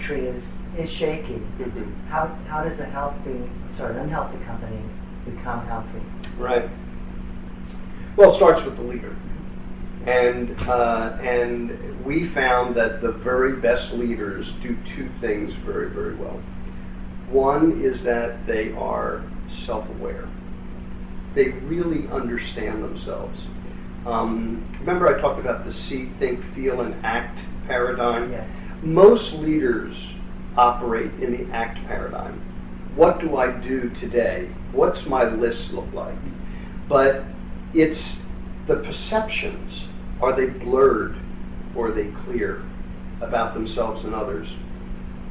tree is shaky. Mm-hmm. How does an unhealthy company become healthy? Right. Well, it starts with the leader. And we found that the very best leaders do two things very, very well. One is that they are self-aware. They really understand themselves. Remember I talked about the see, think, feel, and act paradigm? Yes. Most leaders operate in the act paradigm. What do I do today? What's my list look like? But it's the perceptions. Are they blurred or are they clear about themselves and others?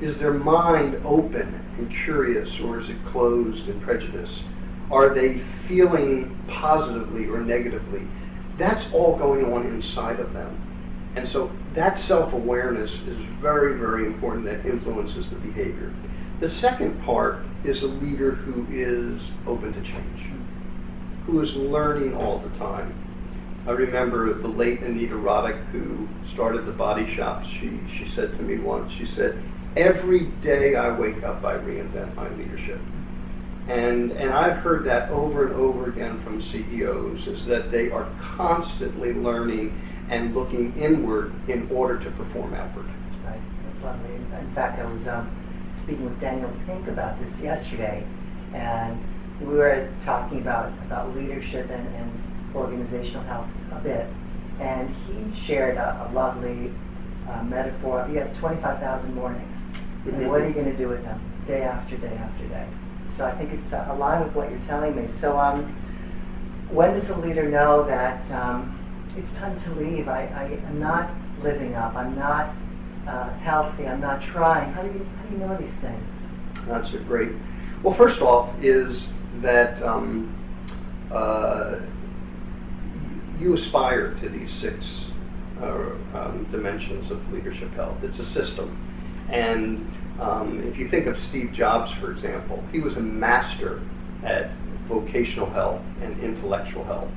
Is their mind open and curious, or is it closed and prejudiced? Are they feeling positively or negatively? That's all going on inside of them. And so that self-awareness is very, very important. That influences the behavior. The second part is a leader who is open to change, who is learning all the time. I remember the late Anita Roddick, who started the Body Shop. She said to me once, she said, every day I wake up, I reinvent my leadership. And I've heard that over and over again from CEOs, is that they are constantly learning and looking inward in order to perform outward. Right, that's lovely. In fact, I was speaking with Daniel Pink about this yesterday, and we were talking about leadership and organizational health a bit, and he shared a lovely metaphor. You have 25,000 mornings, and what are you going to do with them day after day after day? So I think it's aligned with what you're telling me. So when does a leader know that it's time to leave? I'm not living up. I'm not healthy. I'm not trying. How do you know these things? That's a great. Well, first off is that you aspire to these six dimensions of leadership health. It's a system. And if you think of Steve Jobs, for example, he was a master at vocational health and intellectual health.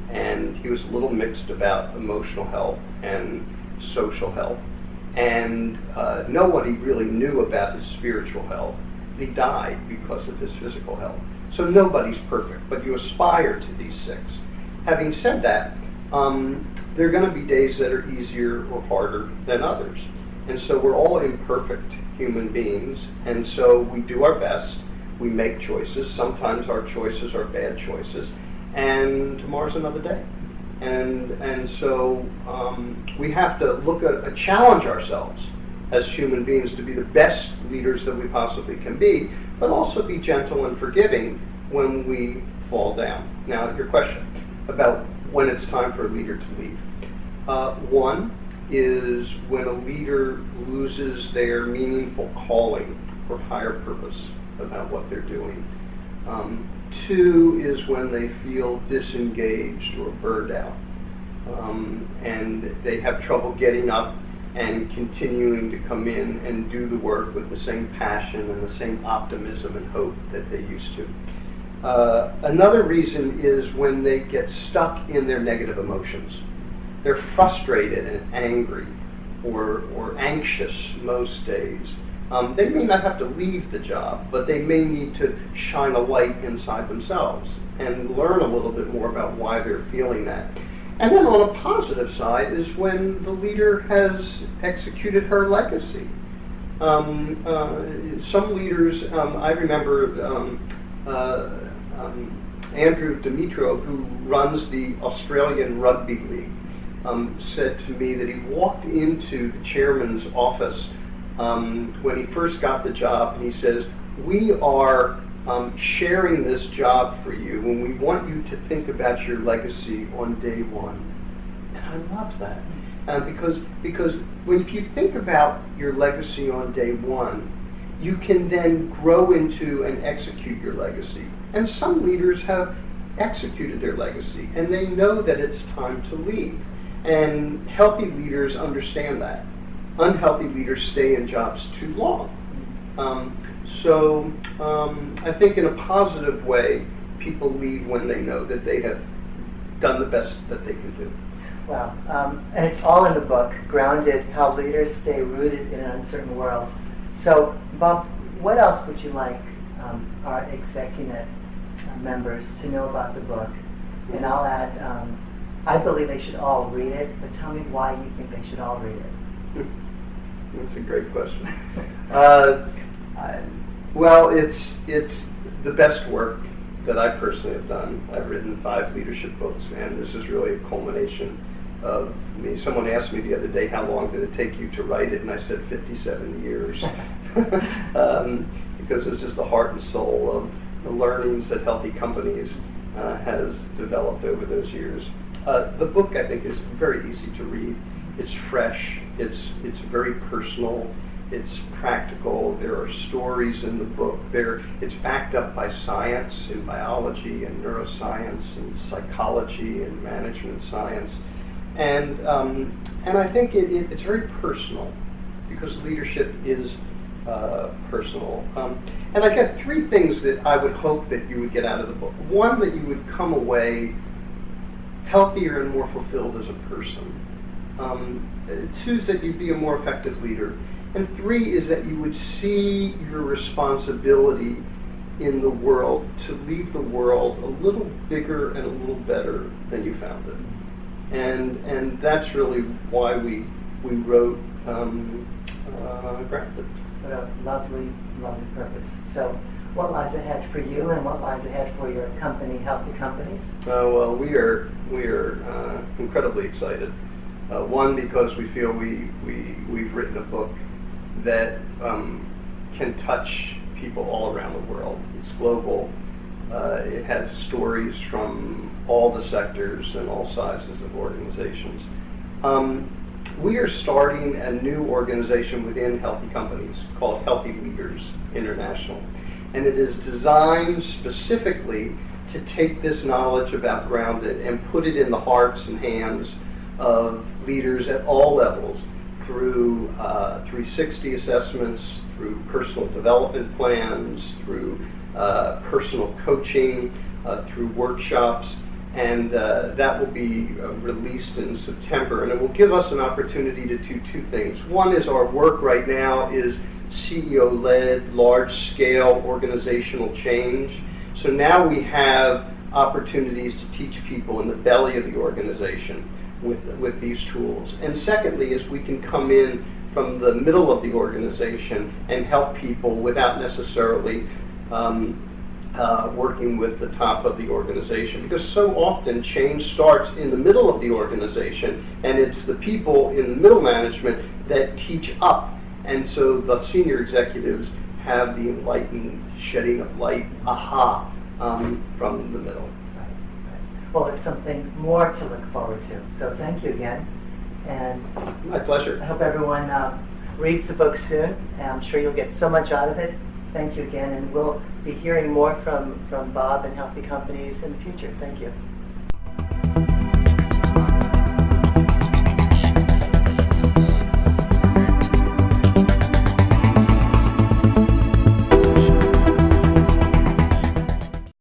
And he was a little mixed about emotional health and social health. And nobody really knew about his spiritual health. He died because of his physical health. So nobody's perfect, but you aspire to these six. Having said that, there are going to be days that are easier or harder than others. And so we're all imperfect human beings, and so we do our best. We make choices. Sometimes our choices are bad choices, and tomorrow's another day. And so we have to challenge ourselves as human beings to be the best leaders that we possibly can be, but also be gentle and forgiving when we fall down. Now, your question about when it's time for a leader to leave. One is when a leader loses their meaningful calling or higher purpose about what they're doing. Two is when they feel disengaged or burned out, and they have trouble getting up and continuing to come in and do the work with the same passion and the same optimism and hope that they used to. Another reason is when they get stuck in their negative emotions. They're frustrated and angry or anxious most days. They may not have to leave the job, but they may need to shine a light inside themselves and learn a little bit more about why they're feeling that. And then on a positive side is when the leader has executed her legacy. Some leaders, I remember Andrew Dimitrov, who runs the Australian Rugby League, said to me that he walked into the chairman's office when he first got the job, and he says, "We are sharing this job for you, and we want you to think about your legacy on day one." And I love that, because if you think about your legacy on day one, you can then grow into and execute your legacy. And some leaders have executed their legacy, and they know that it's time to leave. And healthy leaders understand that. Unhealthy leaders stay in jobs too long. So I think in a positive way, people leave when they know that they have done the best that they can do. Wow. And it's all in the book, Grounded, How Leaders Stay Rooted in an Uncertain World. So, Bob, what else would you like our ExecuNet members to know about the book? And I'll add, I believe they should all read it, but tell me why you think they should all read it. That's a great question. Well, it's the best work that I personally have done. I've written 5 leadership books, and this is really a culmination of me. Someone asked me the other day, how long did it take you to write it? And I said 57 years. Because it's just the heart and soul of the learnings that Healthy Companies has developed over those years. The book, I think, is very easy to read. It's fresh. It's very personal. It's practical. There are stories in the book. It's backed up by science in biology and neuroscience and psychology and management science. And I think it's very personal because leadership is personal. And I got 3 things that I would hope that you would get out of the book. 1, that you would come away healthier and more fulfilled as a person. 2 is that you'd be a more effective leader. And 3 is that you would see your responsibility in the world to leave the world a little bigger and a little better than you found it. And that's really why we wrote Grafted. What a lovely, lovely purpose. So what lies ahead for you and what lies ahead for your company, Healthy Companies? Well, we are incredibly excited. 1, because we feel we've written a book that can touch people all around the world. It's global. It has stories from all the sectors and all sizes of organizations. We are starting a new organization within Healthy Companies called Healthy Leaders International. And it is designed specifically to take this knowledge about Grounded and put it in the hearts and hands of leaders at all levels through 360 assessments, through personal development plans, through personal coaching, through workshops. And that will be released in September. And it will give us an opportunity to do 2 things. 1 is our work right now is CEO-led, large-scale organizational change. So now we have opportunities to teach people in the belly of the organization with these tools. And secondly is we can come in from the middle of the organization and help people without necessarily working with the top of the organization, because so often change starts in the middle of the organization, and it's the people in the middle management that teach up, and so the senior executives have the enlightened shedding of light, from the middle. Right. Well, it's something more to look forward to. So thank you again, and my pleasure. I hope everyone reads the book soon. And I'm sure you'll get so much out of it. Thank you again, and we'll be hearing more from Bob and Healthy Companies in the future. Thank you.